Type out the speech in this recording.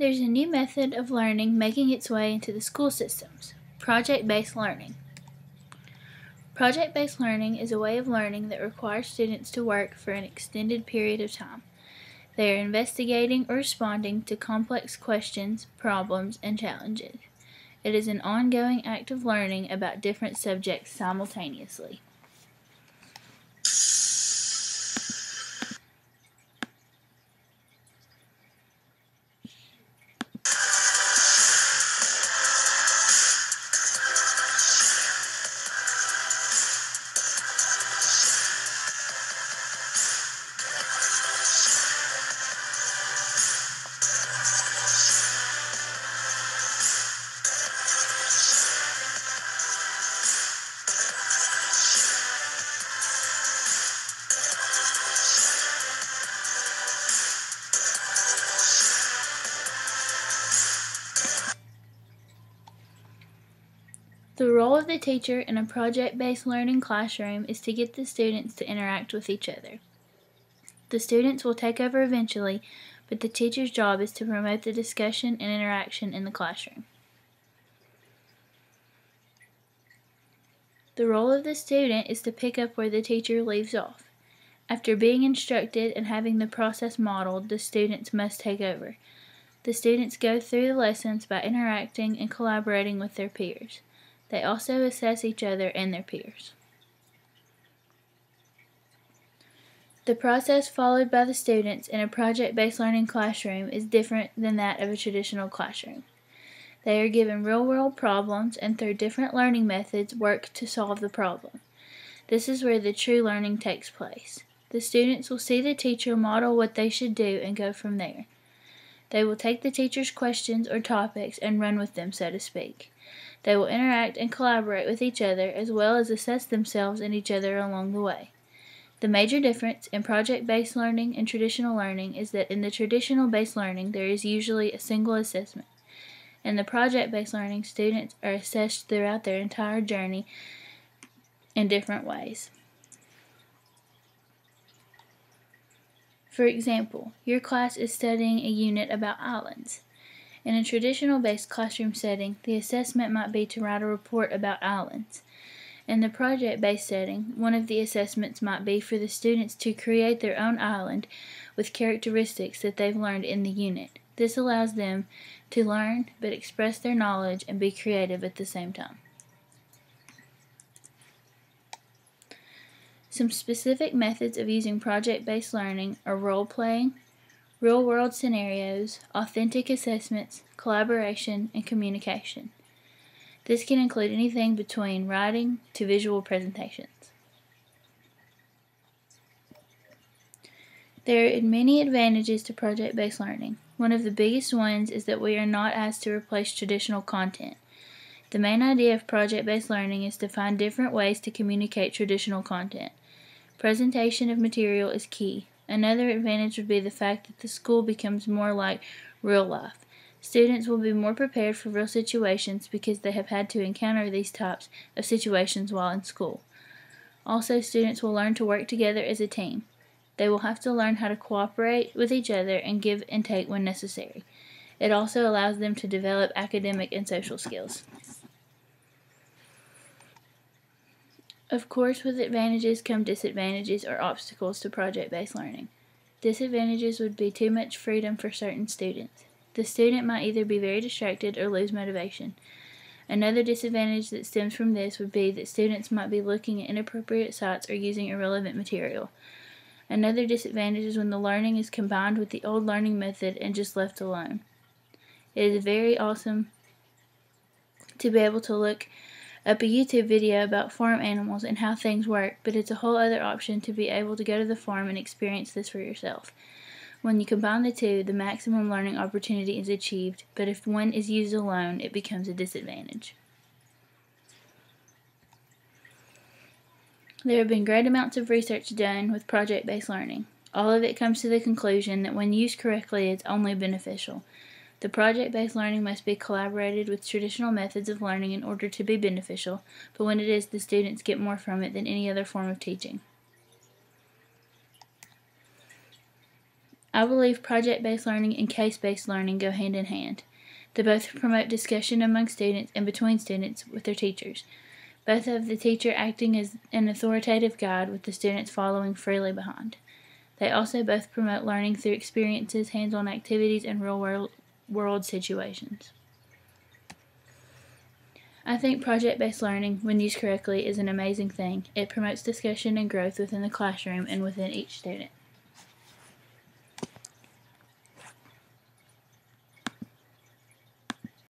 There's a new method of learning making its way into the school systems: project-based learning. Project-based learning is a way of learning that requires students to work for an extended period of time. They are investigating or responding to complex questions, problems, and challenges. It is an ongoing act of learning about different subjects simultaneously. The role of the teacher in a project-based learning classroom is to get the students to interact with each other. The students will take over eventually, but the teacher's job is to promote the discussion and interaction in the classroom. The role of the student is to pick up where the teacher leaves off. After being instructed and having the process modeled, the students must take over. The students go through the lessons by interacting and collaborating with their peers. They also assess each other and their peers. The process followed by the students in a project-based learning classroom is different than that of a traditional classroom. They are given real-world problems and through different learning methods work to solve the problem. This is where the true learning takes place. The students will see the teacher model what they should do and go from there. They will take the teacher's questions or topics and run with them, so to speak. They will interact and collaborate with each other as well as assess themselves and each other along the way. The major difference in project-based learning and traditional learning is that in the traditional-based learning there is usually a single assessment. In the project-based learning, students are assessed throughout their entire journey in different ways. For example, your class is studying a unit about islands. In a traditional-based classroom setting, the assessment might be to write a report about islands. In the project-based setting, one of the assessments might be for the students to create their own island with characteristics that they've learned in the unit. This allows them to learn but express their knowledge and be creative at the same time. Some specific methods of using project-based learning are role-playing, real-world scenarios, authentic assessments, collaboration, and communication. This can include anything between writing to visual presentations. There are many advantages to project-based learning. One of the biggest ones is that we are not asked to replace traditional content. The main idea of project-based learning is to find different ways to communicate traditional content. Presentation of material is key. Another advantage would be the fact that the school becomes more like real life. Students will be more prepared for real situations because they have had to encounter these types of situations while in school. Also, students will learn to work together as a team. They will have to learn how to cooperate with each other and give and take when necessary. It also allows them to develop academic and social skills. Of course, with advantages come disadvantages or obstacles to project-based learning. Disadvantages would be too much freedom for certain students. The student might either be very distracted or lose motivation. Another disadvantage that stems from this would be that students might be looking at inappropriate sites or using irrelevant material. Another disadvantage is when the learning is combined with the old learning method and just left alone. It is very awesome to be able to look up a YouTube video about farm animals and how things work, but it's a whole other option to be able to go to the farm and experience this for yourself. When you combine the two, the maximum learning opportunity is achieved, but if one is used alone, it becomes a disadvantage. There have been great amounts of research done with project-based learning. All of it comes to the conclusion that when used correctly, it's only beneficial. The project-based learning must be collaborated with traditional methods of learning in order to be beneficial, but when it is, the students get more from it than any other form of teaching. I believe project-based learning and case-based learning go hand in hand. They both promote discussion among students and between students with their teachers, both of the teacher acting as an authoritative guide with the students following freely behind. They also both promote learning through experiences, hands-on activities, and real-world situations. I think project-based learning, when used correctly, is an amazing thing. It promotes discussion and growth within the classroom and within each student.